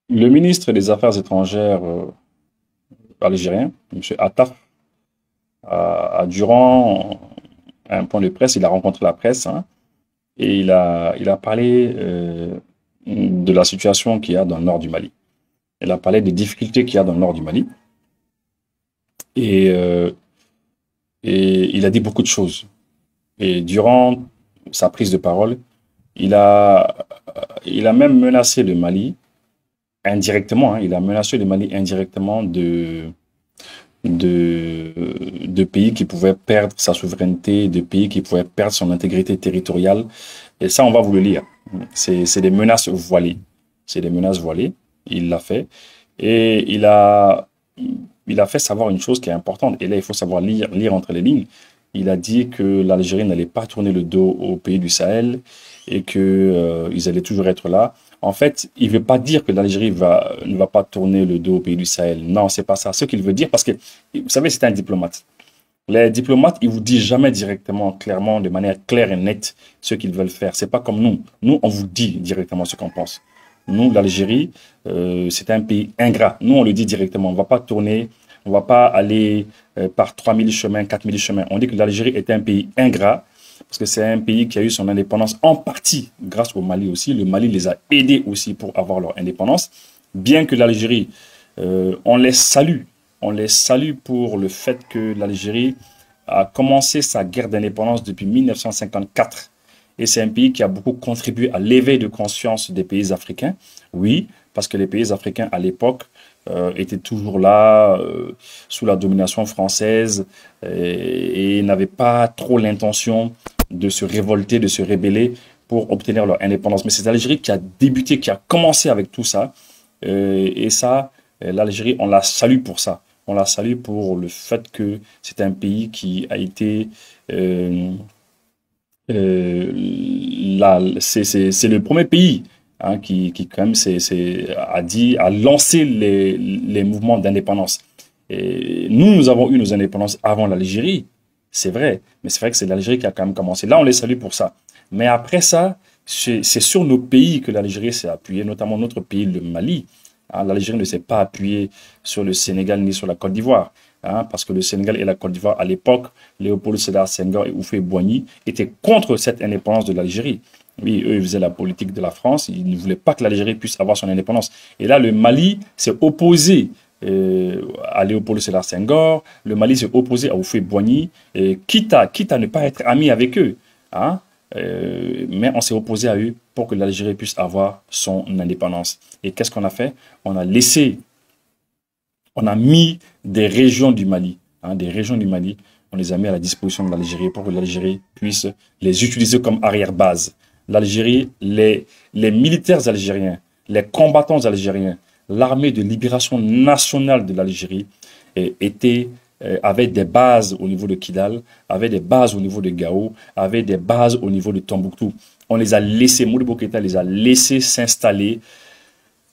Le ministre des Affaires étrangères algérien, M. Attaf, durant un point de presse, il a rencontré la presse, hein, et il a parlé de la situation qu'il y a dans le nord du Mali. Il a parlé des difficultés qu'il y a dans le nord du Mali. Et, euh, et il a dit beaucoup de choses. Et durant sa prise de parole, il a, il a même menacé le Mali indirectement, hein, il a menacé le Mali indirectement de, de pays qui pouvaient perdre sa souveraineté, de pays qui pouvaient perdre son intégrité territoriale. Et ça, on va vous le lire. C'est des menaces voilées. C'est des menaces voilées. Il l'a fait. Et il a fait savoir une chose qui est importante. Et là, il faut savoir lire entre les lignes. Il a dit que l'Algérie n'allait pas tourner le dos aux pays du Sahel et que, ils allaient toujours être là. En fait, il ne veut pas dire que l'Algérie ne va pas tourner le dos aux pays du Sahel. Non, c'est pas ça. Ce qu'il veut dire, parce que, vous savez, c'est un diplomate. Les diplomates, ils vous disent jamais directement, clairement, de manière claire et nette ce qu'ils veulent faire. C'est pas comme nous. Nous, on vous dit directement ce qu'on pense. Nous, l'Algérie, c'est un pays ingrat. Nous, on le dit directement. On va pas tourner, on va pas aller par 3000 chemins, 4000 chemins. On dit que l'Algérie est un pays ingrat parce que c'est un pays qui a eu son indépendance en partie grâce au Mali aussi. Le Mali les a aidés aussi pour avoir leur indépendance. Bien que l'Algérie, on les salue. On les salue pour le fait que l'Algérie a commencé sa guerre d'indépendance depuis 1954. Et c'est un pays qui a beaucoup contribué à l'éveil de conscience des pays africains. Oui, parce que les pays africains à l'époque étaient toujours là sous la domination française et n'avaient pas trop l'intention de se révolter, de se rébeller pour obtenir leur indépendance. Mais c'est l'Algérie qui a débuté, qui a commencé avec tout ça. Et ça, l'Algérie, on la salue pour ça. On la salue pour le fait que c'est un pays qui a été euh, c'est le premier pays hein, qui quand même a lancé les mouvements d'indépendance. Et nous avons eu nos indépendances avant l'Algérie, c'est vrai, mais c'est vrai que c'est l'Algérie qui a quand même commencé. Là, on les salue pour ça. Mais après ça, c'est sur nos pays que l'Algérie s'est appuyée, notamment notre pays, le Mali. Hein, l'Algérie ne s'est pas appuyée sur le Sénégal ni sur la Côte d'Ivoire. Hein, parce que le Sénégal et la Côte d'Ivoire, à l'époque, Léopold Sédar Senghor et Houphouët-Boigny étaient contre cette indépendance de l'Algérie. Oui, eux, ils faisaient la politique de la France. Ils ne voulaient pas que l'Algérie puisse avoir son indépendance. Et là, le Mali s'est opposé à Léopold Sédar Senghor. Le Mali s'est opposé à Houphouët-Boigny, quitte à ne pas être ami avec eux. Hein, mais on s'est opposé à eux pour que l'Algérie puisse avoir son indépendance. Et qu'est-ce qu'on a fait? On a laissé on a mis des régions du Mali, hein, des régions du Mali, on les a mis à la disposition de l'Algérie pour que l'Algérie puisse les utiliser comme arrière-base. L'Algérie, les militaires algériens, les combattants algériens, l'armée de libération nationale de l'Algérie avaient des bases au niveau de Kidal, avaient des bases au niveau de Gao, avaient des bases au niveau de Tombouctou. On les a laissés, Modibo Keïta les a laissés s'installer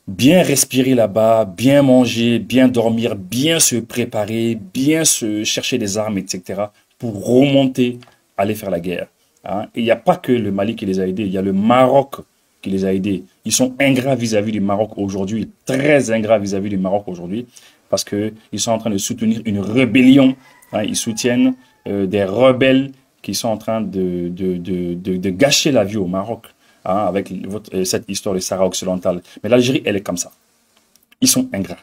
bien respirer là-bas, bien manger, bien dormir, bien se préparer, bien se chercher des armes, etc. pour remonter, aller faire la guerre. Hein. Et il n'y a pas que le Mali qui les a aidés, il y a le Maroc qui les a aidés. Ils sont ingrats vis-à-vis du Maroc aujourd'hui, très ingrats vis-à-vis du Maroc aujourd'hui, parce qu'ils sont en train de soutenir une rébellion. Hein. Ils soutiennent des rebelles qui sont en train de gâcher la vie au Maroc hein, avec cette histoire de Sahara occidental. Mais l'Algérie, elle est comme ça. Ils sont ingrats.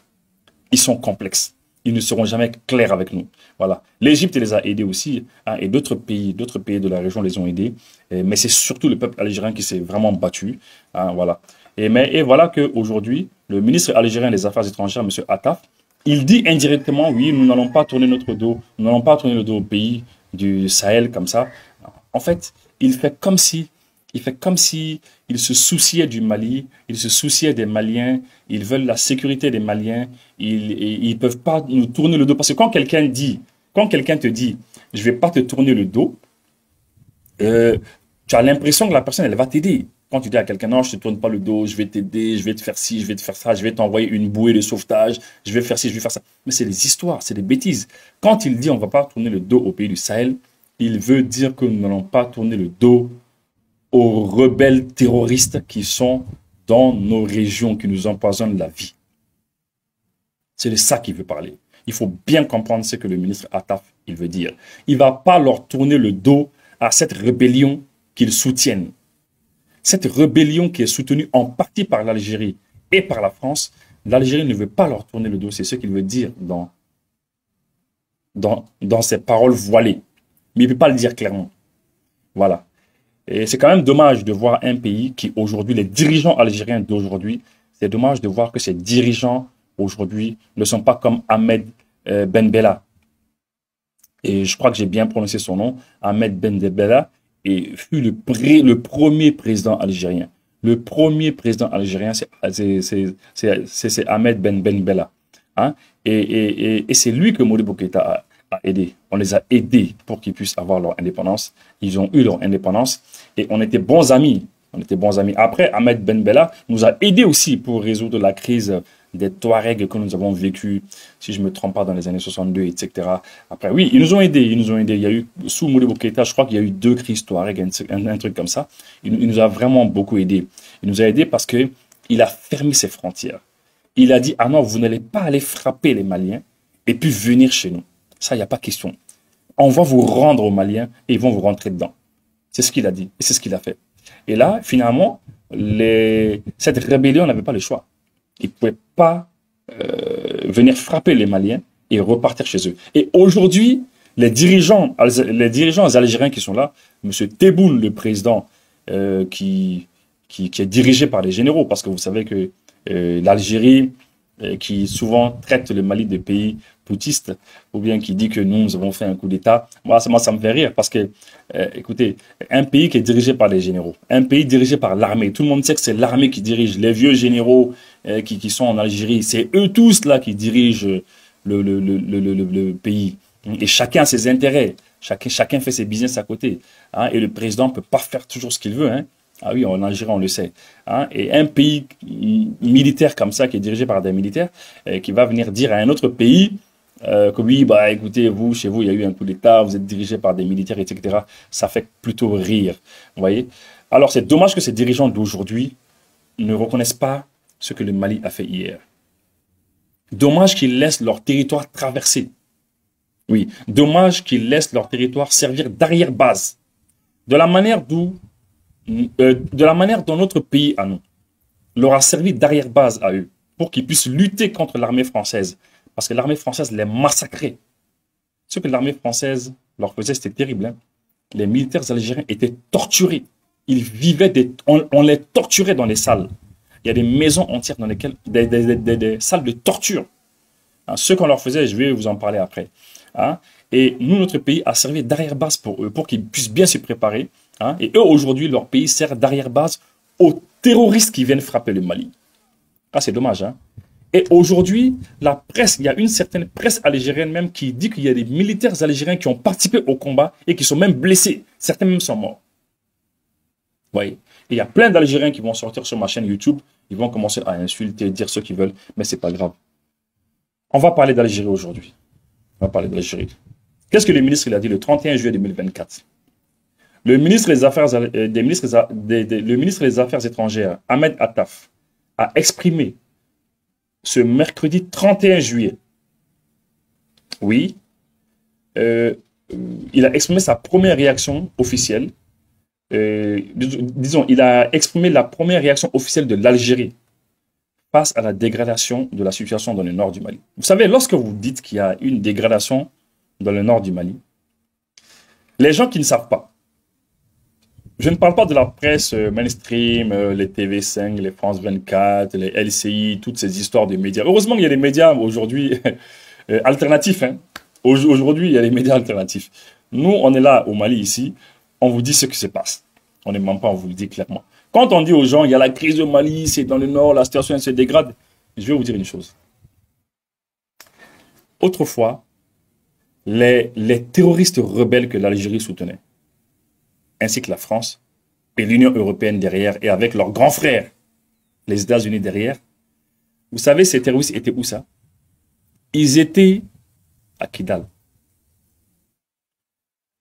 Ils sont complexes. Ils ne seront jamais clairs avec nous. Voilà. L'Égypte les a aidés aussi, hein, et d'autres pays de la région les ont aidés. Mais c'est surtout le peuple algérien qui s'est vraiment battu. Hein, voilà. Et voilà qu'aujourd'hui, le ministre algérien des Affaires étrangères, M. Attaf, il dit indirectement, oui, nous n'allons pas tourner notre dos, nous n'allons pas tourner le dos au pays du Sahel comme ça. En fait, il fait comme si il se souciait du Mali, il se souciait des Maliens, ils veulent la sécurité des Maliens, ils peuvent pas nous tourner le dos. Parce que quand quelqu'un te dit, je vais pas te tourner le dos, tu as l'impression que la personne, elle va t'aider. Quand tu dis à quelqu'un, non, je te tourne pas le dos, je vais t'aider, je vais te faire ci, je vais te faire ça, je vais t'envoyer une bouée de sauvetage, je vais faire ci, je vais faire ça. Mais c'est des histoires, c'est des bêtises. Quand il dit on va pas tourner le dos au pays du Sahel, il veut dire que nous n'allons pas tourner le dos aux rebelles terroristes qui sont dans nos régions qui nous empoisonnent la vie. C'est de ça qu'il veut parler. Il faut bien comprendre ce que le ministre Attaf il veut dire. Il ne va pas leur tourner le dos à cette rébellion qu'ils soutiennent. Cette rébellion qui est soutenue en partie par l'Algérie et par la France, l'Algérie ne veut pas leur tourner le dos. C'est ce qu'il veut dire dans ses paroles voilées. Mais il ne peut pas le dire clairement. Voilà. Et c'est quand même dommage de voir un pays qui aujourd'hui, les dirigeants algériens d'aujourd'hui, c'est dommage de voir que ces dirigeants aujourd'hui ne sont pas comme Ahmed Ben Bella. Et je crois que j'ai bien prononcé son nom, Ahmed Ben Bella, et fut le premier président algérien. Le premier président algérien, c'est Ahmed Ben Bella. Hein? Et c'est lui que Modibo Keïta a aidé. On les a aidés pour qu'ils puissent avoir leur indépendance. Ils ont eu leur indépendance et on était bons amis. On était bons amis. Après, Ahmed Ben Bella nous a aidés aussi pour résoudre la crise des Touaregs que nous avons vécu, si je ne me trompe pas, dans les années 62, etc. Après, oui, ils nous ont aidés, ils nous ont aidés. Il y a eu, sous Modibo Keïta, je crois qu'il y a eu 2 crises Touaregs, un truc comme ça. Il nous a vraiment beaucoup aidés. Il nous a aidés parce qu'il a fermé ses frontières. Il a dit, ah non, vous n'allez pas aller frapper les Maliens et puis venir chez nous. Ça, il n'y a pas question. On va vous rendre aux Maliens et ils vont vous rentrer dedans. C'est ce qu'il a dit et c'est ce qu'il a fait. Et là, finalement, cette rébellion n'avait pas le choix. Ils ne pouvaient pas venir frapper les Maliens et repartir chez eux. Et aujourd'hui, les dirigeants algériens qui sont là, M. Tebboune, le président, qui est dirigé par les généraux, parce que vous savez que l'Algérie, qui souvent traite le Mali de pays putschistes, ou bien qui dit que nous avons fait un coup d'État, moi, ça me fait rire, parce que, écoutez, un pays qui est dirigé par les généraux, un pays dirigé par l'armée, tout le monde sait que c'est l'armée qui dirige, les vieux généraux qui sont en Algérie, c'est eux tous là qui dirigent le pays. Et chacun a ses intérêts, chacun fait ses business à côté. Hein, et le président ne peut pas faire toujours ce qu'il veut. Hein. Ah oui, en Algérie, on le sait. Hein. Et un pays militaire comme ça, qui est dirigé par des militaires, qui va venir dire à un autre pays que oui, bah, écoutez, vous, chez vous, il y a eu un coup d'État, vous êtes dirigé par des militaires, etc. Ça fait plutôt rire. Vous voyez? Alors, c'est dommage que ces dirigeants d'aujourd'hui ne reconnaissent pas ce que le Mali a fait hier. Dommage qu'ils laissent leur territoire traverser. Oui, dommage qu'ils laissent leur territoire servir d'arrière-base. De la manière dont notre pays à nous leur a servi d'arrière-base à eux pour qu'ils puissent lutter contre l'armée française. Parce que l'armée française les massacrait. Ce que l'armée française leur faisait, c'était terrible. Hein. Les militaires algériens étaient torturés. Ils vivaient on les torturait dans les salles. Il y a des maisons entières dans lesquelles des salles de torture. Hein, ce qu'on leur faisait, je vais vous en parler après. Hein. Et nous, notre pays a servi d'arrière-base pour eux, pour qu'ils puissent bien se préparer. Hein. Et eux, aujourd'hui, leur pays sert d'arrière-base aux terroristes qui viennent frapper le Mali. Ah, c'est dommage. Hein. Et aujourd'hui, la presse, il y a une certaine presse algérienne même qui dit qu'il y a des militaires algériens qui ont participé au combat et qui sont même blessés. Certains même sont morts. Vous voyez. Et il y a plein d'Algériens qui vont sortir sur ma chaîne YouTube. Ils vont commencer à insulter, dire ce qu'ils veulent. Mais ce n'est pas grave. On va parler d'Algérie aujourd'hui. On va parler d'Algérie. Qu'est-ce que le ministre il a dit le 31 juillet 2024? Le ministre des Affaires étrangères, Ahmed Attaf, a exprimé ce mercredi 31 juillet, oui, il a exprimé sa première réaction officielle, disons, il a exprimé la première réaction officielle de l'Algérie face à la dégradation de la situation dans le nord du Mali. Vous savez, lorsque vous dites qu'il y a une dégradation dans le nord du Mali, les gens qui ne savent pas, je ne parle pas de la presse mainstream, les TV5, les France 24, les LCI, toutes ces histoires de médias. Heureusement qu'il y a des médias aujourd'hui alternatifs. Hein. Aujourd'hui, il y a des médias alternatifs. Nous, on est là au Mali ici, on vous dit ce qui se passe. On ne ment pas, on vous le dit clairement. Quand on dit aux gens, il y a la crise au Mali, c'est dans le nord, la situation se dégrade, je vais vous dire une chose. Autrefois, les terroristes rebelles que l'Algérie soutenait, ainsi que la France et l'Union européenne derrière, et avec leurs grands frères, les États-Unis derrière. Vous savez, ces terroristes étaient où ça? Ils étaient à Kidal.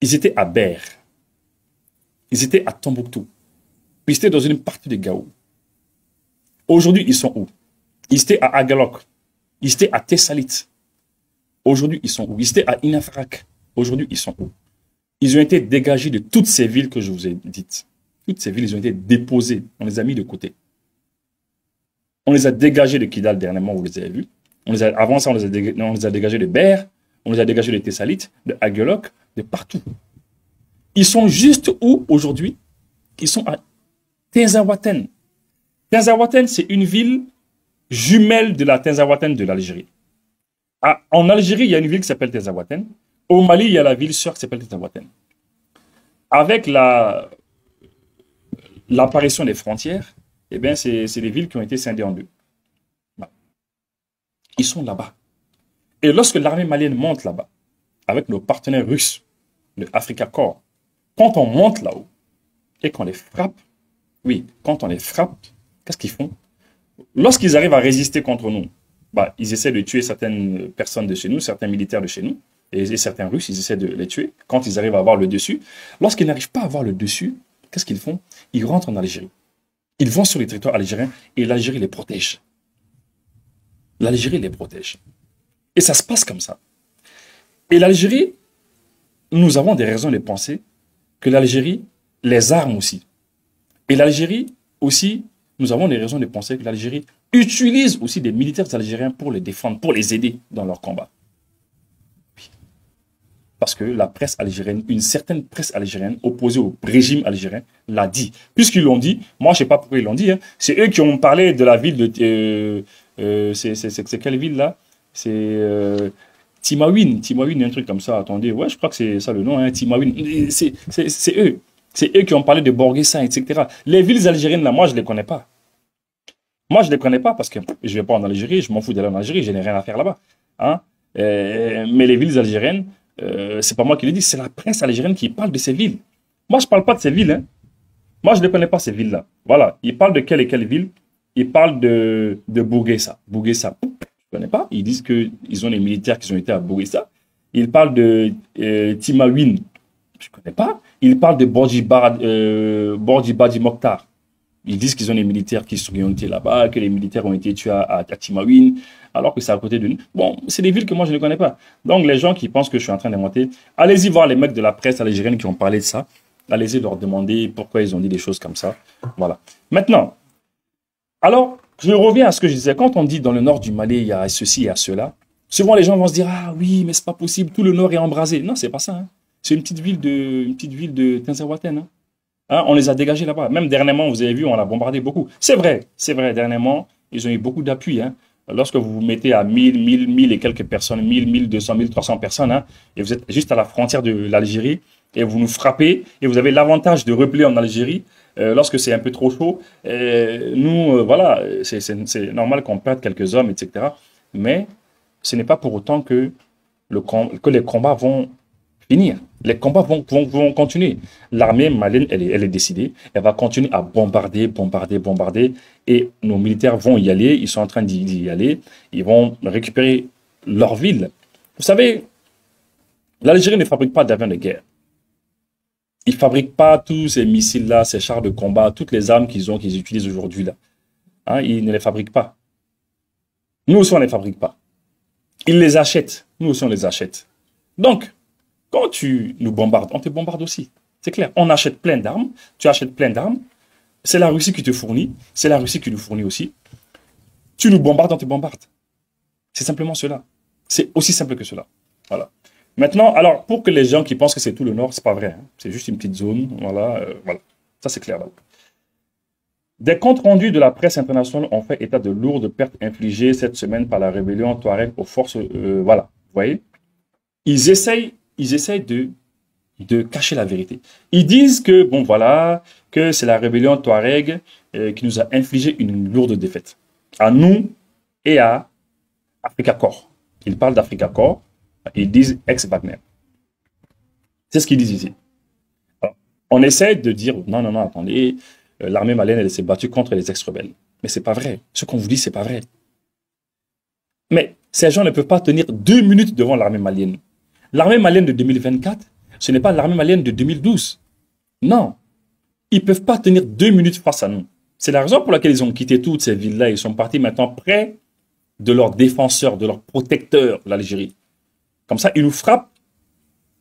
Ils étaient à Ber. Ils étaient à Tombouctou. Ils étaient dans une partie de Gao. Aujourd'hui, ils sont où? Ils étaient à Agalok. Ils étaient à Tessalit. Aujourd'hui, ils sont où? Ils étaient à Inafrak. Aujourd'hui, ils sont où? Ils ont été dégagés de toutes ces villes que je vous ai dites. Toutes ces villes, ils ont été déposées. On les a mis de côté. On les a dégagés de Kidal dernièrement, vous les avez vus. Avant ça, on les a dégagés de Ber, on les a dégagés de Tessalit, de Agalok, de partout. Ils sont juste où aujourd'hui? Ils sont à Tinzaouaten. Tinzaouaten, c'est une ville jumelle de la Tinzaouaten de l'Algérie. En Algérie, il y a une ville qui s'appelle Tinzaouaten. Au Mali, il y a la ville sœur qui s'appelle Tinzaouaten. Avec l'apparition des frontières, eh bien, c'est des villes qui ont été scindées en deux. Ils sont là-bas. Et lorsque l'armée malienne monte là-bas, avec nos partenaires russes, le Africa Corps, quand on monte là-haut et qu'on les frappe, oui, quand on les frappe, qu'est-ce qu'ils font? Lorsqu'ils arrivent à résister contre nous, ils essaient de tuer certaines personnes de chez nous, certains militaires de chez nous, et certains Russes, ils essaient de les tuer quand ils arrivent à avoir le dessus. Lorsqu'ils n'arrivent pas à avoir le dessus, qu'est-ce qu'ils font? Ils rentrent en Algérie. Ils vont sur les territoires algériens et l'Algérie les protège. L'Algérie les protège. Et ça se passe comme ça. Et l'Algérie, nous avons des raisons de penser que l'Algérie les arme aussi. Et l'Algérie aussi, nous avons des raisons de penser que l'Algérie utilise aussi des militaires algériens pour les défendre, pour les aider dans leur combat. Oui. Parce que la presse algérienne, une certaine presse algérienne opposée au régime algérien l'a dit. Puisqu'ils l'ont dit, moi je ne sais pas pourquoi ils l'ont dit, hein, c'est eux qui ont parlé de la ville de... c'est quelle ville là? C'est Timawin, un truc comme ça, attendez, ouais je crois que c'est ça le nom, hein, Timawin, c'est eux. C'est eux qui ont parlé de Borguessa, etc. Les villes algériennes, là, moi, je ne les connais pas. Moi, je ne les connais pas parce que je ne vais pas en Algérie, je m'en fous d'aller en Algérie, je n'ai rien à faire là-bas. Hein? Mais les villes algériennes, c'est pas moi qui le dis, c'est la presse algérienne qui parle de ces villes. Moi, je ne parle pas de ces villes. Hein. Moi, je ne connais pas ces villes-là. Voilà. Ils parlent de quelle et quelle ville? Ils parlent de Borguessa. Borguessa, je ne connais pas. Ils disent qu'ils ont des militaires qui ont été à Borguessa. Ils parlent de Timawin. Je ne connais pas. Ils parlent de Bordji Badi Mokhtar. Ils disent qu'ils ont des militaires qui ont été là-bas, que les militaires ont été tués à Timawin, alors que c'est à côté de nous. Bon, c'est des villes que moi je ne connais pas. Donc les gens qui pensent que je suis en train d'inventer, allez-y voir les mecs de la presse algérienne qui ont parlé de ça. Allez-y leur demander pourquoi ils ont dit des choses comme ça. Voilà. Maintenant, alors, je reviens à ce que je disais. Quand on dit dans le nord du Mali, il y a ceci, il y a cela, souvent les gens vont se dire, ah oui, mais c'est pas possible, tout le nord est embrasé. Non, c'est pas ça. Hein. C'est une petite ville de Tinzaouaten. Hein. Hein, on les a dégagés là-bas. Même dernièrement, vous avez vu, on l'a bombardé beaucoup. C'est vrai, dernièrement, ils ont eu beaucoup d'appui. Hein. Lorsque vous vous mettez à 1000 et quelques personnes, 1200, 1300 personnes, hein, et vous êtes juste à la frontière de l'Algérie, et vous nous frappez, et vous avez l'avantage de replier en Algérie, lorsque c'est un peu trop chaud. Voilà, c'est normal qu'on perde quelques hommes, etc. Mais ce n'est pas pour autant que les combats vont finir. Les combats vont continuer. L'armée malienne, elle est décidée. Elle va continuer à bombarder. Et nos militaires vont y aller. Ils sont en train d'y aller. Ils vont récupérer leur ville. Vous savez, l'Algérie ne fabrique pas d'avions de guerre. Ils ne fabriquent pas tous ces missiles-là, ces chars de combat, toutes les armes qu'ils utilisent aujourd'hui là. Hein, ils ne les fabriquent pas. Nous aussi, on ne les fabrique pas. Ils les achètent. Nous aussi, on les achète. Donc, quand tu nous bombardes, on te bombarde aussi. C'est clair. On achète plein d'armes. Tu achètes plein d'armes. C'est la Russie qui te fournit. C'est la Russie qui nous fournit aussi. Tu nous bombardes, on te bombarde. C'est simplement cela. C'est aussi simple que cela. Voilà. Maintenant, alors, pour que les gens qui pensent que c'est tout le Nord, c'est pas vrai. Hein. C'est juste une petite zone. Voilà. Voilà. Ça, c'est clair. Là. Des comptes rendus de la presse internationale ont fait état de lourdes pertes infligées cette semaine par la rébellion Touareg aux forces. Voilà. Vous voyez? Ils essayent de cacher la vérité. Ils disent que, bon voilà, que c'est la rébellion Touareg qui nous a infligé une lourde défaite. À nous et à Africa Corps. Ils parlent d'Africa Corps, ils disent ex-Wagner. C'est ce qu'ils disent ici. Alors, on essaie de dire, non, attendez, l'armée malienne, elle s'est battue contre les ex-rebelles. Mais c'est pas vrai. Ce qu'on vous dit, c'est pas vrai. Mais ces gens ne peuvent pas tenir 2 minutes devant l'armée malienne. L'armée malienne de 2024, ce n'est pas l'armée malienne de 2012. Non. Ils ne peuvent pas tenir 2 minutes face à nous. C'est la raison pour laquelle ils ont quitté toutes ces villes-là. Ils sont partis maintenant près de leurs défenseurs, de leurs protecteurs, l'Algérie. Comme ça, ils nous frappent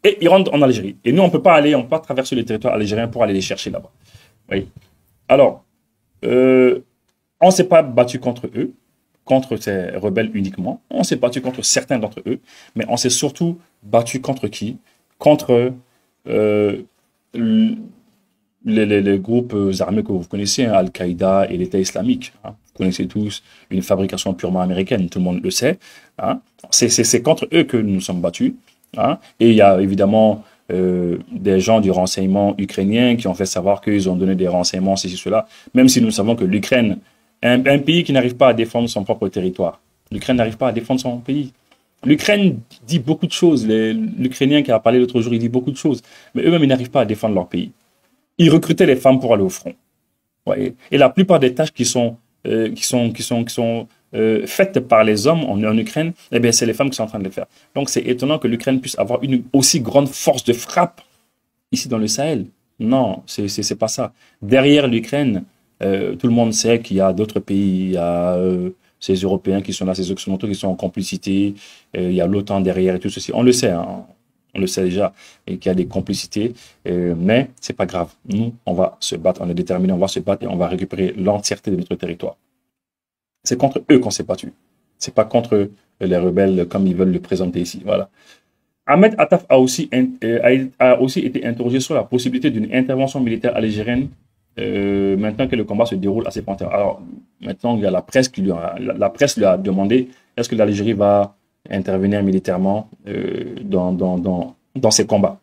et ils rentrent en Algérie. Et nous, on ne peut pas aller, on peut pas traverser le territoire algérien pour aller les chercher là-bas. Oui. Alors, on ne s'est pas battu contre eux, contre ces rebelles uniquement. On s'est battu contre certains d'entre eux, mais on s'est surtout battu contre qui? Contre les groupes armés que vous connaissez, hein, Al-Qaïda et l'État islamique. Hein. Vous connaissez tous une fabrication purement américaine, tout le monde le sait. Hein. C'est contre eux que nous nous sommes battus. Hein. Et il y a évidemment des gens du renseignement ukrainien qui ont fait savoir qu'ils ont donné des renseignements, ceci, cela, même si nous savons que l'Ukraine, un pays qui n'arrive pas à défendre son propre territoire, l'Ukraine n'arrive pas à défendre son pays. L'Ukraine dit beaucoup de choses. L'Ukrainien qui a parlé l'autre jour, il dit beaucoup de choses. Mais eux-mêmes, ils n'arrivent pas à défendre leur pays. Ils recrutaient les femmes pour aller au front. Ouais. Et la plupart des tâches qui sont faites par les hommes en Ukraine, eh bien, c'est les femmes qui sont en train de les faire. Donc, c'est étonnant que l'Ukraine puisse avoir une aussi grande force de frappe ici dans le Sahel. Non, c'est pas ça. Derrière l'Ukraine, tout le monde sait qu'il y a d'autres pays. Il y a ces Européens qui sont là, ces Occidentaux qui sont en complicité. Il y a l'OTAN derrière et tout ceci. On le sait, hein. On le sait déjà, et qu'il y a des complicités, mais c'est pas grave. Nous, on va se battre, on est déterminés, on va se battre et on va récupérer l'entièreté de notre territoire. C'est contre eux qu'on s'est battu. C'est pas contre les rebelles comme ils veulent le présenter ici. Voilà. Ahmed Attaf a aussi été interrogé sur la possibilité d'une intervention militaire algérienne maintenant que le combat se déroule à ses frontières. Alors, maintenant, il y a la presse qui la presse lui a demandé est-ce que l'Algérie va intervenir militairement dans ces combats.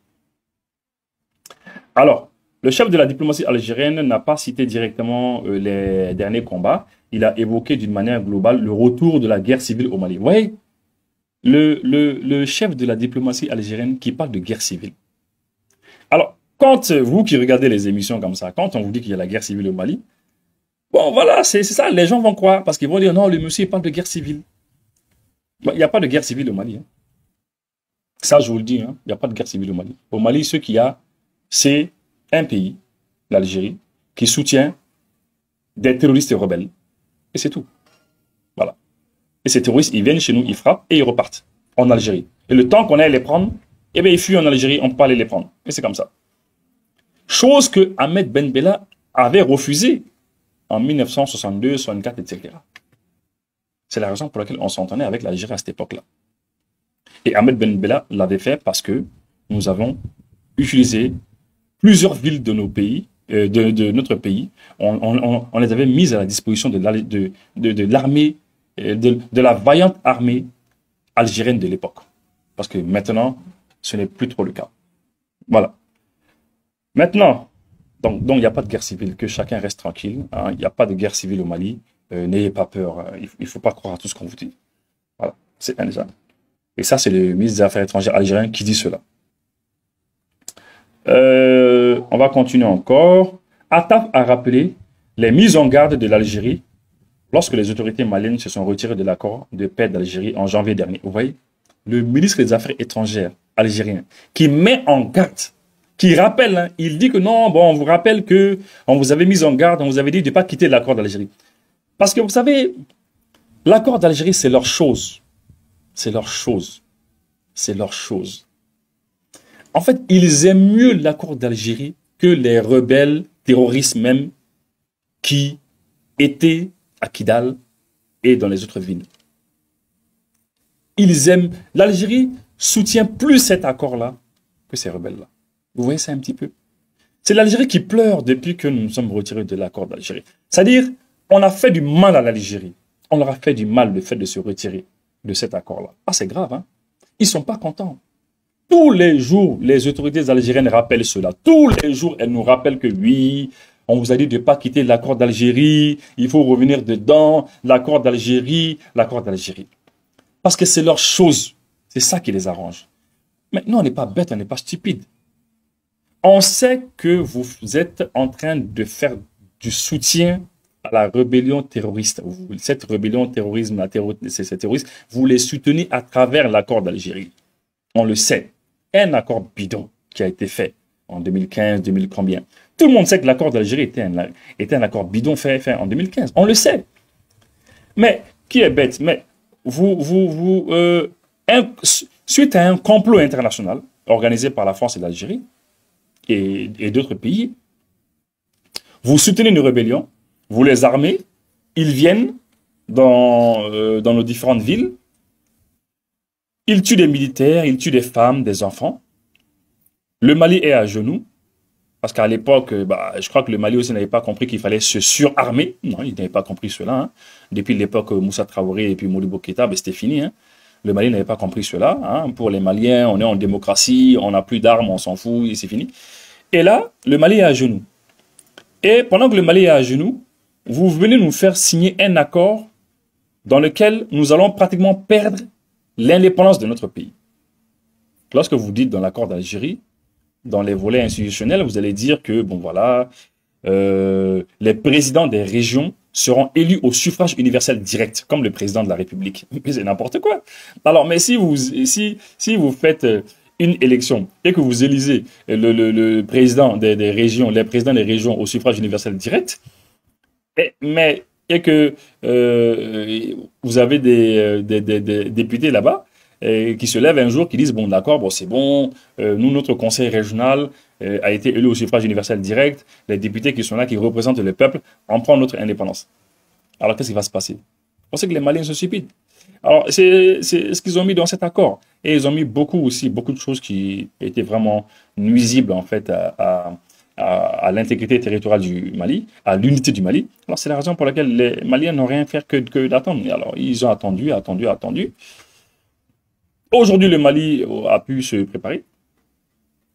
Alors, le chef de la diplomatie algérienne n'a pas cité directement les derniers combats. Il a évoqué d'une manière globale le retour de la guerre civile au Mali. Vous voyez, le chef de la diplomatie algérienne qui parle de guerre civile. Alors, quand vous qui regardez les émissions comme ça, quand on vous dit qu'il y a la guerre civile au Mali, bon voilà, c'est ça, les gens vont croire, parce qu'ils vont dire non, le monsieur il parle de guerre civile. Il n'y a pas de guerre civile au Mali. Hein. Ça, je vous le dis, hein, il n'y a pas de guerre civile au Mali. Au Mali, ce qu'il y a, c'est un pays, l'Algérie, qui soutient des terroristes rebelles. Et c'est tout. Voilà. Et ces terroristes, ils viennent chez nous, ils frappent et ils repartent en Algérie. Et le temps qu'on aille les prendre, eh bien, ils fuient en Algérie, on ne peut pas aller les prendre. Et c'est comme ça. Chose que Ahmed Ben Bella avait refusé en 1962, 64, etc. C'est la raison pour laquelle on s'entendait avec l'Algérie à cette époque-là. Et Ahmed Ben Bella l'avait fait parce que nous avons utilisé plusieurs villes de nos pays, de notre pays. On les avait mises à la disposition de l'armée, de la vaillante armée algérienne de l'époque. Parce que maintenant, ce n'est plus trop le cas. Voilà. Maintenant, donc il n'y a pas de guerre civile, que chacun reste tranquille. Hein, il n'y a pas de guerre civile au Mali. N'ayez pas peur, il ne faut pas croire à tout ce qu'on vous dit. Voilà, c'est un exemple. Et ça, c'est le ministre des Affaires étrangères algérien qui dit cela. On va continuer encore. Attaf a rappelé les mises en garde de l'Algérie lorsque les autorités maliennes se sont retirées de l'accord de paix d'Algérie en janvier dernier. Vous voyez, le ministre des Affaires étrangères algérien qui met en garde, qui rappelle, hein, il dit que non, bon, on vous rappelle que on vous avait mis en garde, on vous avait dit de ne pas quitter l'accord d'Algérie. Parce que vous savez, l'accord d'Algérie, c'est leur chose. C'est leur chose. C'est leur chose. En fait, ils aiment mieux l'accord d'Algérie que les rebelles terroristes même qui étaient à Kidal et dans les autres villes. Ils aiment... L'Algérie soutient plus cet accord-là que ces rebelles-là. Vous voyez ça un petit peu? C'est l'Algérie qui pleure depuis que nous nous sommes retirés de l'accord d'Algérie. C'est-à-dire, on a fait du mal à l'Algérie. On leur a fait du mal le fait de se retirer de cet accord-là. Ah, c'est grave, hein? Ils ne sont pas contents. Tous les jours, les autorités algériennes rappellent cela. Tous les jours, elles nous rappellent que oui, on vous a dit de ne pas quitter l'accord d'Algérie, il faut revenir dedans, l'accord d'Algérie, l'accord d'Algérie. Parce que c'est leur chose. C'est ça qui les arrange. Maintenant, on n'est pas bête, on n'est pas stupide. On sait que vous êtes en train de faire du soutien à la rébellion terroriste. Cette rébellion terrorisme, ces terroristes, vous les soutenez à travers l'accord d'Algérie. On le sait. Un accord bidon qui a été fait en 2015, 2000 combien. Tout le monde sait que l'accord d'Algérie était un accord bidon fait en 2015. On le sait. Mais qui est bête? Mais suite à un complot international organisé par la France et l'Algérie et d'autres pays, vous soutenez une rébellion, vous les armez, ils viennent dans nos différentes villes, ils tuent des militaires, ils tuent des femmes, des enfants. Le Mali est à genoux, parce qu'à l'époque, je crois que le Mali aussi n'avait pas compris qu'il fallait se surarmer. Non, il n'avait pas compris cela. Hein. Depuis l'époque Moussa Traoré et puis Modibo Keïta, c'était fini. Hein. Le Mali n'avait pas compris cela. Hein. Pour les Maliens, on est en démocratie, on n'a plus d'armes, on s'en fout, et c'est fini. Et là, le Mali est à genoux. Et pendant que le Mali est à genoux, vous venez nous faire signer un accord dans lequel nous allons pratiquement perdre l'indépendance de notre pays. Lorsque vous dites dans l'accord d'Algérie, dans les volets institutionnels, vous allez dire que, bon voilà, les présidents des régions seront élus au suffrage universel direct, comme le président de la République. Mais c'est n'importe quoi. Alors, mais si vous faites une élection et que vous élisez le président des régions, les présidents des régions au suffrage universel direct, et que vous avez des députés là-bas qui se lèvent un jour, qui disent, bon d'accord, bon, c'est bon, nous, notre conseil régional a été élu au suffrage universel direct, les députés qui sont là, qui représentent le peuple, on prend notre indépendance. Alors qu'est-ce qui va se passer? On sait que les Maliens sont stupides. Alors c'est ce qu'ils ont mis dans cet accord. Et ils ont mis beaucoup de choses qui étaient vraiment nuisibles en fait à l'intégrité territoriale du Mali, à l'unité du Mali. Alors c'est la raison pour laquelle les Maliens n'ont rien fait que d'attendre. Alors ils ont attendu. Aujourd'hui, le Mali a pu se préparer,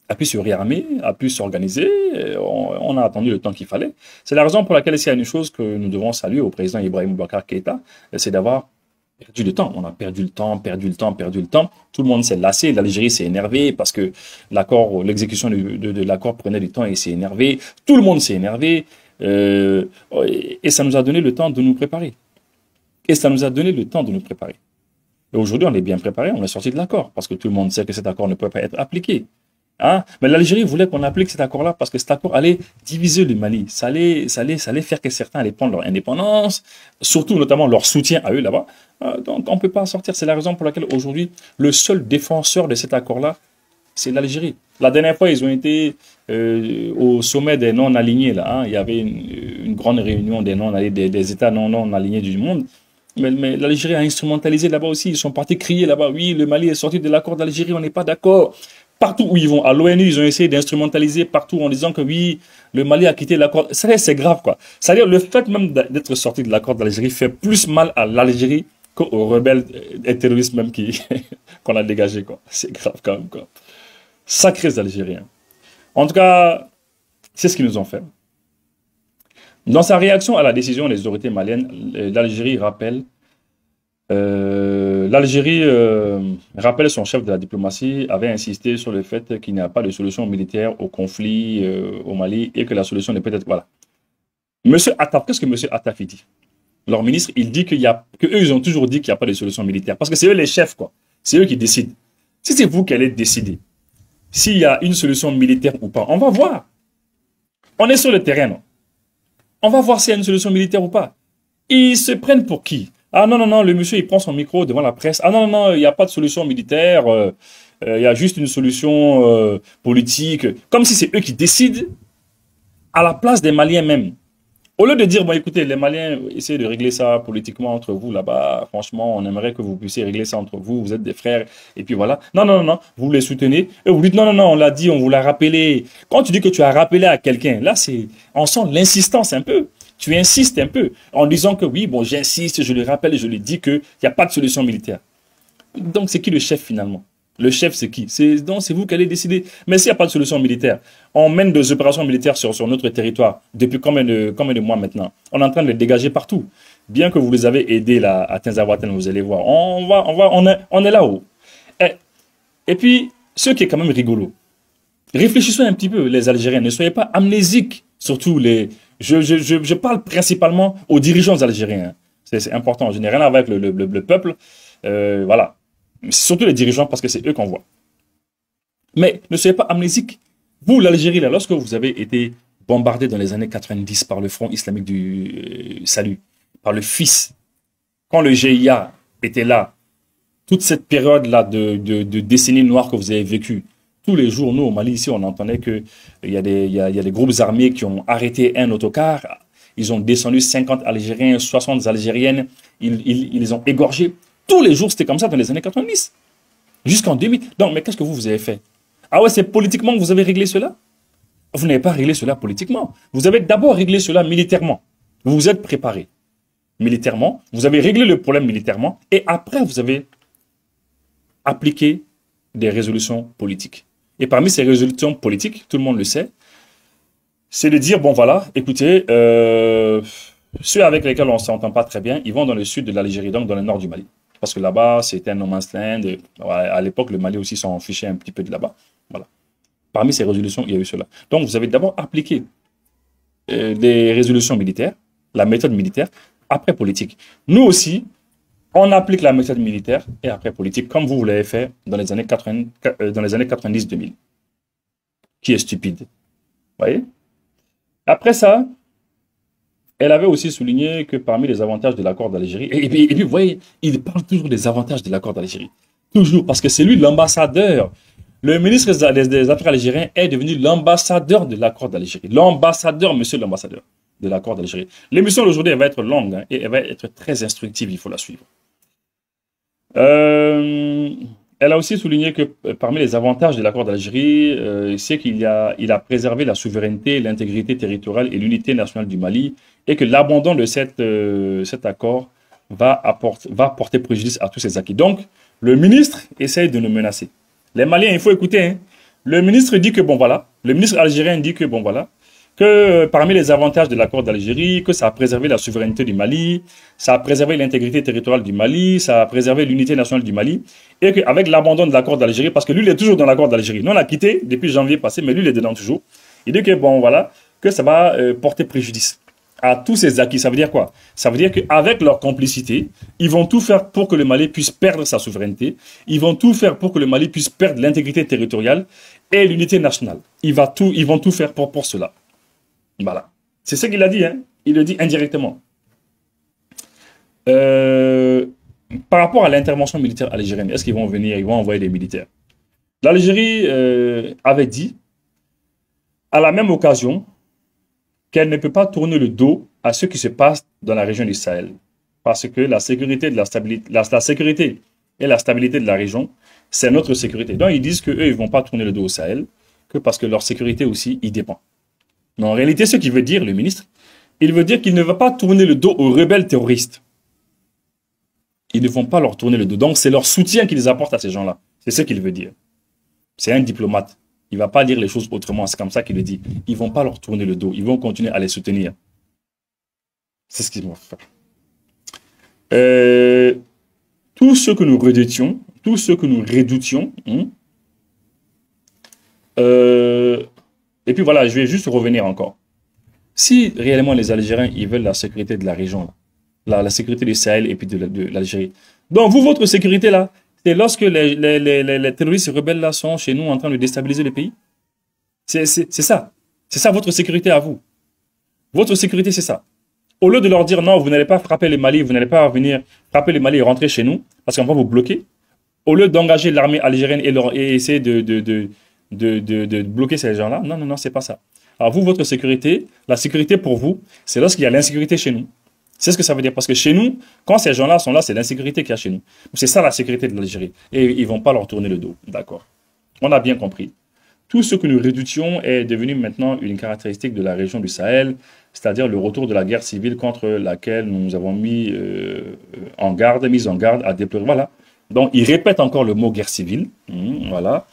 a pu se réarmer, a pu s'organiser. On a attendu le temps qu'il fallait. C'est la raison pour laquelle s'il y a une chose que nous devons saluer au président Ibrahim Boubacar Keïta, c'est d'avoir perdu le temps. On a perdu le temps. Tout le monde s'est lassé. L'Algérie s'est énervée parce que l'exécution de l'accord prenait du temps et s'est énervé. Tout le monde s'est énervé. Et ça nous a donné le temps de nous préparer. Et aujourd'hui, on est bien préparé, on est sorti de l'accord, parce que tout le monde sait que cet accord ne peut pas être appliqué. Hein? Mais l'Algérie voulait qu'on applique cet accord-là, parce que cet accord allait diviser le Mali. Ça allait faire que certains allaient prendre leur indépendance, surtout notamment leur soutien à eux là-bas. Donc on ne peut pas sortir. C'est la raison pour laquelle aujourd'hui, le seul défenseur de cet accord-là, c'est l'Algérie. La dernière fois, ils ont été au sommet des non-alignés. Là, hein? Il y avait une grande réunion des États non-alignés du monde. Mais l'Algérie a instrumentalisé là-bas aussi. Ils sont partis crier là-bas. Oui, le Mali est sorti de l'accord d'Algérie, on n'est pas d'accord. Partout où ils vont, à l'ONU, ils ont essayé d'instrumentaliser partout en disant que oui, le Mali a quitté l'accord. C'est grave, quoi. C'est-à-dire, le fait même d'être sorti de l'accord d'Algérie fait plus mal à l'Algérie qu'aux rebelles et terroristes même qu'on a dégagés, quoi. C'est grave quand même, quoi. Sacrés Algériens. En tout cas, c'est ce qu'ils nous ont fait. Dans sa réaction à la décision des autorités maliennes, l'Algérie rappelle son chef de la diplomatie avait insisté sur le fait qu'il n'y a pas de solution militaire au conflit au Mali et que la solution n'est peut-être... Voilà. Monsieur Attaf, qu'est-ce que Monsieur Attaf dit? Leur ministre, il dit qu'eux, ils ont toujours dit qu'il n'y a pas de solution militaire. Parce que c'est eux les chefs, quoi. C'est eux qui décident. Si c'est vous qui allez décider s'il y a une solution militaire ou pas, on va voir. On est sur le terrain, non? On va voir s'il y a une solution militaire ou pas. Ils se prennent pour qui? Ah non, le monsieur, il prend son micro devant la presse. Ah non, il n'y a pas de solution militaire. Il y a juste une solution politique. Comme si c'est eux qui décident à la place des Maliens même. Au lieu de dire, bon écoutez, les Maliens, essayez de régler ça politiquement entre vous là-bas. Franchement, on aimerait que vous puissiez régler ça entre vous. Vous êtes des frères. Et puis voilà. Non. Vous les soutenez. Et vous dites, non, on l'a dit, on vous l'a rappelé. Quand tu dis que tu as rappelé à quelqu'un, là, on sent l'insistance un peu. Tu insistes un peu en disant que oui, bon, j'insiste, je le rappelle et je lui dis qu'il n'y a pas de solution militaire. Donc, c'est qui le chef finalement? Le chef, c'est qui? Donc, c'est vous qui allez décider. Mais s'il n'y a pas de solution militaire, on mène des opérations militaires sur notre territoire depuis combien de mois maintenant? On est en train de les dégager partout. Bien que vous les avez aidés là, à Tinzaouaten, vous allez voir. On est là-haut. Et puis, ce qui est quand même rigolo, réfléchissons un petit peu, les Algériens. Ne soyez pas amnésiques, surtout je parle principalement aux dirigeants algériens. C'est important. Je n'ai rien à voir avec le peuple. Voilà. Surtout les dirigeants, parce que c'est eux qu'on voit. Mais ne soyez pas amnésiques. Vous, l'Algérie, là, lorsque vous avez été bombardé dans les années 90 par le Front islamique du Salut, par le FIS. Quand le GIA était là, toute cette période-là de décennies noires que vous avez vécue, tous les jours, nous, au Mali, ici, on entendait qu'il y a des groupes armés qui ont arrêté un autocar, ils ont descendu 50 Algériens, 60 Algériennes, ils les ont égorgés. Tous les jours, c'était comme ça dans les années 90, jusqu'en 2000. Donc, mais qu'est-ce que vous avez fait? Ah ouais, c'est politiquement que vous avez réglé cela? Vous n'avez pas réglé cela politiquement. Vous avez d'abord réglé cela militairement. Vous vous êtes préparé militairement, vous avez réglé le problème militairement, et après, vous avez appliqué des résolutions politiques. Et parmi ces résolutions politiques, tout le monde le sait, c'est de dire, bon voilà, écoutez, ceux avec lesquels on ne s'entend pas très bien, ils vont dans le sud de l'Algérie, donc dans le nord du Mali. Parce que là-bas, c'était un no man's land. À l'époque, le Mali aussi s'en fichait un petit peu de là-bas. Voilà. Parmi ces résolutions, il y a eu cela. Donc, vous avez d'abord appliqué des résolutions militaires, la méthode militaire, après politique. Nous aussi, on applique la méthode militaire et après politique, comme vous l'avez fait dans les années 90-2000. Qui est stupide. Vous voyez? Après ça, elle avait aussi souligné que parmi les avantages de l'accord d'Algérie, et puis, vous voyez, il parle toujours des avantages de l'accord d'Algérie. Toujours, parce que c'est lui l'ambassadeur. Le ministre des Affaires algérien est devenu l'ambassadeur de l'accord d'Algérie. L'ambassadeur, monsieur l'ambassadeur de l'accord d'Algérie. L'émission d'aujourd'hui, elle va être longue hein, et elle va être très instructive, il faut la suivre. Elle a aussi souligné que parmi les avantages de l'accord d'Algérie, c'est qu'il a préservé la souveraineté, l'intégrité territoriale et l'unité nationale du Mali et que l'abandon de cet accord va porter préjudice à tous ces acquis. Donc, le ministre essaye de nous menacer. Les Maliens, il faut écouter. Hein. Le ministre dit que bon voilà, le ministre algérien dit que bon voilà, que parmi les avantages de l'accord d'Algérie, que ça a préservé la souveraineté du Mali, ça a préservé l'intégrité territoriale du Mali, ça a préservé l'unité nationale du Mali, et qu'avec l'abandon de l'accord d'Algérie, parce que lui, il est toujours dans l'accord d'Algérie. Nous, on l'a quitté depuis janvier passé, mais lui, il est dedans toujours. Il dit que bon, voilà, que ça va porter préjudice à tous ces acquis. Ça veut dire quoi? Ça veut dire qu'avec leur complicité, ils vont tout faire pour que le Mali puisse perdre sa souveraineté, ils vont tout faire pour que le Mali puisse perdre l'intégrité territoriale et l'unité nationale. Ils vont tout faire pour cela. Voilà. C'est ce qu'il a dit, hein. Il le dit indirectement. Par rapport à l'intervention militaire algérienne, est-ce qu'ils vont venir, ils vont envoyer des militaires? L'Algérie avait dit, à la même occasion, qu'elle ne peut pas tourner le dos à ce qui se passe dans la région du Sahel. Parce que la sécurité, la sécurité et la stabilité de la région, c'est notre sécurité. Donc ils disent qu'eux, ils ne vont pas tourner le dos au Sahel, que parce que leur sécurité aussi y dépend. Mais en réalité, ce qu'il veut dire, le ministre, il veut dire qu'il ne va pas tourner le dos aux rebelles terroristes. Ils ne vont pas leur tourner le dos. Donc, c'est leur soutien qu'ils apportent à ces gens-là. C'est ce qu'il veut dire. C'est un diplomate. Il ne va pas dire les choses autrement. C'est comme ça qu'il le dit. Ils ne vont pas leur tourner le dos. Ils vont continuer à les soutenir. C'est ce qu'ils vont faire. Tout ce que nous redoutions, et puis voilà, je vais juste revenir encore. Si réellement les Algériens, ils veulent la sécurité de la région, la sécurité du Sahel et puis de l'Algérie. Donc vous, votre sécurité là, c'est lorsque les terroristes rebelles là sont chez nous en train de déstabiliser le pays. C'est ça. C'est ça votre sécurité à vous. Votre sécurité, c'est ça. Au lieu de leur dire non, vous n'allez pas frapper les Mali, vous n'allez pas venir frapper les Mali et rentrer chez nous, parce qu'on va vous bloquer. Au lieu d'engager l'armée algérienne et essayer de bloquer ces gens-là. Non, non, non, c'est pas ça. Alors vous, votre sécurité, la sécurité pour vous, c'est lorsqu'il y a l'insécurité chez nous. C'est ce que ça veut dire. Parce que chez nous, quand ces gens-là sont là, c'est l'insécurité qu'il y a chez nous. C'est ça la sécurité de l'Algérie. Et ils ne vont pas leur tourner le dos. D'accord. On a bien compris. Tout ce que nous redoutions est devenu maintenant une caractéristique de la région du Sahel, c'est-à-dire le retour de la guerre civile contre laquelle nous avons mis en garde à déplorer. Voilà. Donc, ils répètent encore le mot guerre civile. Voilà.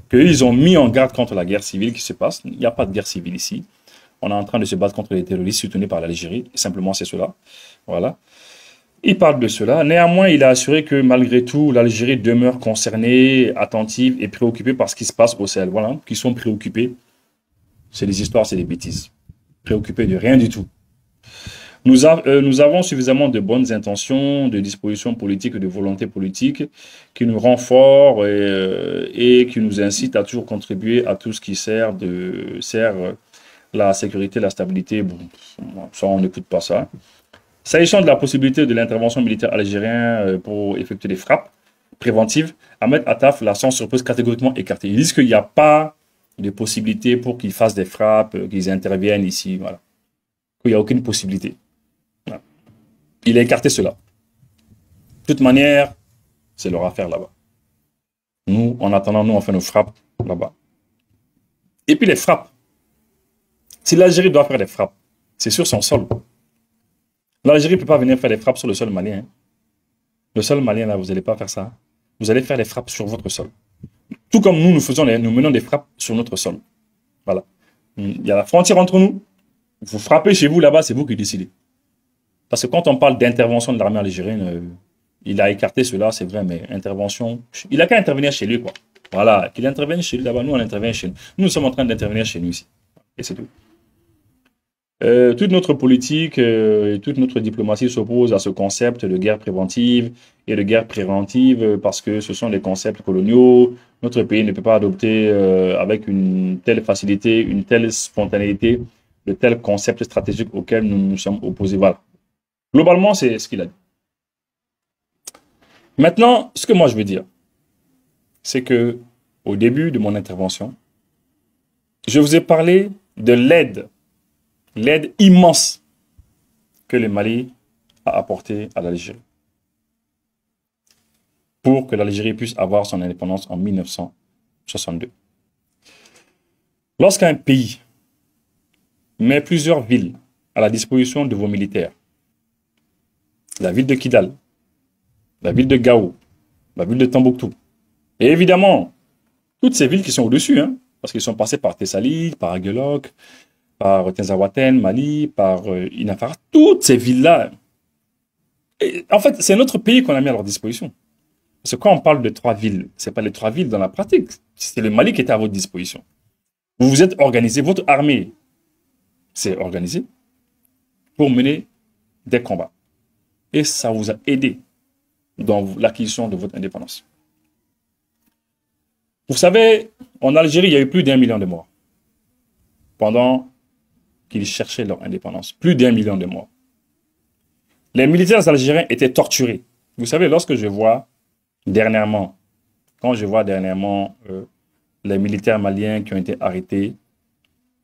Qu'ils ont mis en garde contre la guerre civile qui se passe. Il n'y a pas de guerre civile ici. On est en train de se battre contre les terroristes soutenus par l'Algérie. Simplement, c'est cela. Voilà. Il parle de cela. Néanmoins, il a assuré que malgré tout, l'Algérie demeure concernée, attentive et préoccupée par ce qui se passe au Sahel. Voilà. Qui sont préoccupés. C'est des histoires, c'est des bêtises. Préoccupés de rien du tout. Nous avons suffisamment de bonnes intentions, de dispositions politiques et de volonté politique qui nous rend forts et qui nous incitent à toujours contribuer à tout ce qui sert la sécurité, la stabilité, bon, ça, on n'écoute pas ça. S'agissant de la possibilité de l'intervention militaire algérienne pour effectuer des frappes préventives, Ahmed Attaf la sans surprise catégoriquement écartée. Ils disent qu'il n'y a pas de possibilité pour qu'ils fassent des frappes, qu'ils interviennent ici, voilà. Il n'y a aucune possibilité. Voilà. Il a écarté cela. De toute manière, c'est leur affaire là-bas. Nous, en attendant, nous, on fait nos frappes là-bas. Et puis les frappes. Si l'Algérie doit faire des frappes, c'est sur son sol. L'Algérie ne peut pas venir faire des frappes sur le sol malien. Le sol malien, là, vous n'allez pas faire ça. Vous allez faire des frappes sur votre sol. Tout comme nous, nous menons des frappes sur notre sol. Voilà. Il y a la frontière entre nous. Vous frappez chez vous là-bas, c'est vous qui décidez. Parce que quand on parle d'intervention de l'armée algérienne, il a écarté cela, c'est vrai, mais intervention, il n'a qu'à intervenir chez lui, quoi. Voilà, qu'il intervienne chez lui là-bas, nous on intervient chez nous. Nous sommes en train d'intervenir chez nous ici. Et c'est tout. Toute notre politique et toute notre diplomatie s'oppose à ce concept de guerre préventive et de guerre préventive parce que ce sont des concepts coloniaux. Notre pays ne peut pas adopter avec une telle facilité, une telle spontanéité, de tels concepts stratégiques auxquels nous nous sommes opposés. Voilà. Globalement, c'est ce qu'il a dit. Maintenant, ce que moi je veux dire, c'est que au début de mon intervention, je vous ai parlé de l'aide immense que le Mali a apportée à l'Algérie pour que l'Algérie puisse avoir son indépendance en 1962. Lorsqu'un pays met plusieurs villes à la disposition de vos militaires, la ville de Kidal, la ville de Gao, la ville de Tombouctou, et évidemment, toutes ces villes qui sont au-dessus, hein, parce qu'ils sont passés par Tessalit, par Aguelok, par Tenzawaten, Mali, par Inafara, toutes ces villes-là. En fait, c'est notre pays qu'on a mis à leur disposition. Parce que quand on parle de 3 villes, ce n'est pas les 3 villes dans la pratique, c'est le Mali qui était à votre disposition. Vous vous êtes organisé, votre armée s'est organisée pour mener des combats. Et ça vous a aidé dans l'acquisition de votre indépendance. Vous savez, en Algérie, il y a eu plus d'1 million de morts pendant qu'ils cherchaient leur indépendance. Plus d'1 million de morts. Les militaires algériens étaient torturés. Vous savez, lorsque je vois dernièrement, les militaires maliens qui ont été arrêtés,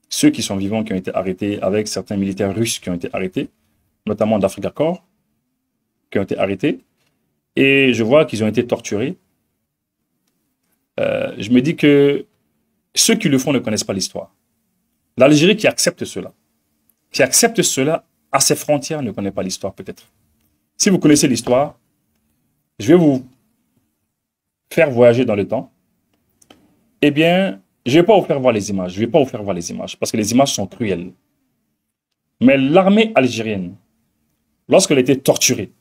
ceux qui sont vivants qui ont été arrêtés, avec certains militaires russes qui ont été arrêtés, notamment d'Africa Corps, qui ont été arrêtés, et je vois qu'ils ont été torturés. Je me dis que ceux qui le font ne connaissent pas l'histoire. L'Algérie qui accepte cela, à ses frontières, ne connaît pas l'histoire peut-être. Si vous connaissez l'histoire, je vais vous faire voyager dans le temps. Eh bien, je ne vais pas vous faire voir les images. Parce que les images sont cruelles. Mais l'armée algérienne, lorsqu'elle était torturée,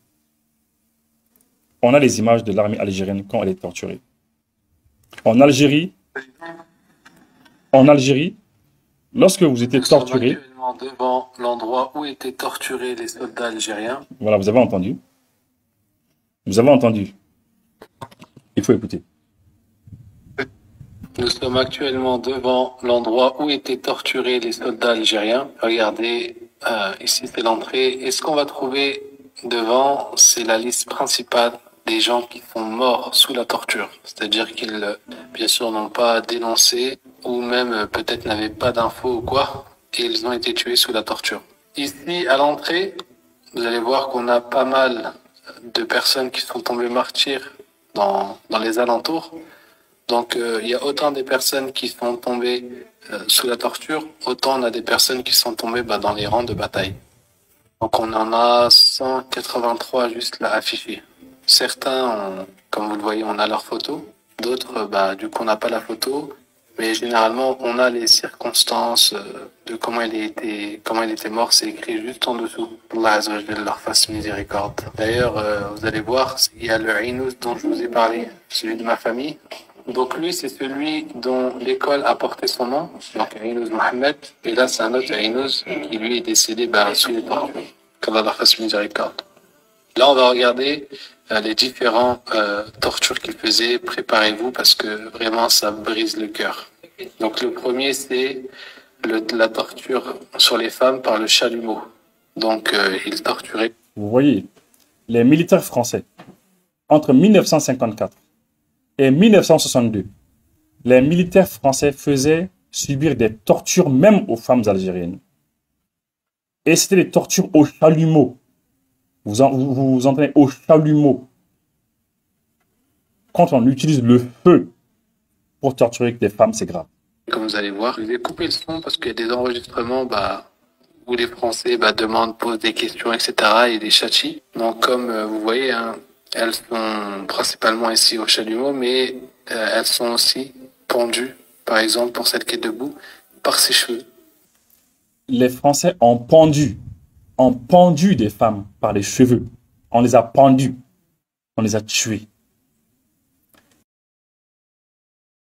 on a les images de l'armée algérienne quand elle est torturée. En Algérie, lorsque vous étiez torturé, devant l'endroit où étaient torturés les soldats algériens. Voilà, vous avez entendu. Il faut écouter. Nous sommes actuellement devant l'endroit où étaient torturés les soldats algériens. Regardez, ici c'est l'entrée. Et ce qu'on va trouver devant, c'est la liste principale des gens qui sont morts sous la torture. C'est-à-dire qu'ils, bien sûr, n'ont pas dénoncé ou même peut-être n'avaient pas d'infos ou quoi. Et ils ont été tués sous la torture. Ici, à l'entrée, vous allez voir qu'on a pas mal de personnes qui sont tombées martyrs dans les alentours. Donc, il y a autant des personnes qui sont tombées sous la torture, autant on a des personnes qui sont tombées dans les rangs de bataille. Donc, on en a 183 juste là affichés. Certains, comme vous le voyez, on a leur photo. D'autres, du coup, on n'a pas la photo. Mais généralement, on a les circonstances de comment il était mort. C'est écrit juste en dessous. Allah Azza wa Jalla leur fasse miséricorde. D'ailleurs, vous allez voir, il y a le Aïnouz dont je vous ai parlé, celui de ma famille. Donc lui, c'est celui dont l'école a porté son nom, donc Aïnouz Mohamed. Et là, c'est un autre Aïnouz qui lui est décédé sous les tortures. Qu'Allah leur fasse miséricorde. Là, on va regarder les différentes tortures qu'il faisait. Préparez-vous parce que vraiment, ça brise le cœur. Donc le premier, c'est la torture sur les femmes par le chalumeau. Donc, ils torturaient. Vous voyez, les militaires français, entre 1954 et 1962, les militaires français faisaient subir des tortures même aux femmes algériennes. Et c'était des tortures au chalumeau. Vous entendez, au chalumeau. Quand on utilise le feu pour torturer des femmes, c'est grave. Comme vous allez voir, je vais couper le son parce qu'il y a des enregistrements où les Français demandent, posent des questions, etc. et des châchis. Donc comme vous voyez, hein, elles sont principalement ici au chalumeau, mais elles sont aussi pendues, par exemple pour celle qui est debout, par ses cheveux. Les Français ont pendu des femmes par les cheveux. On les a pendues, on les a tuées.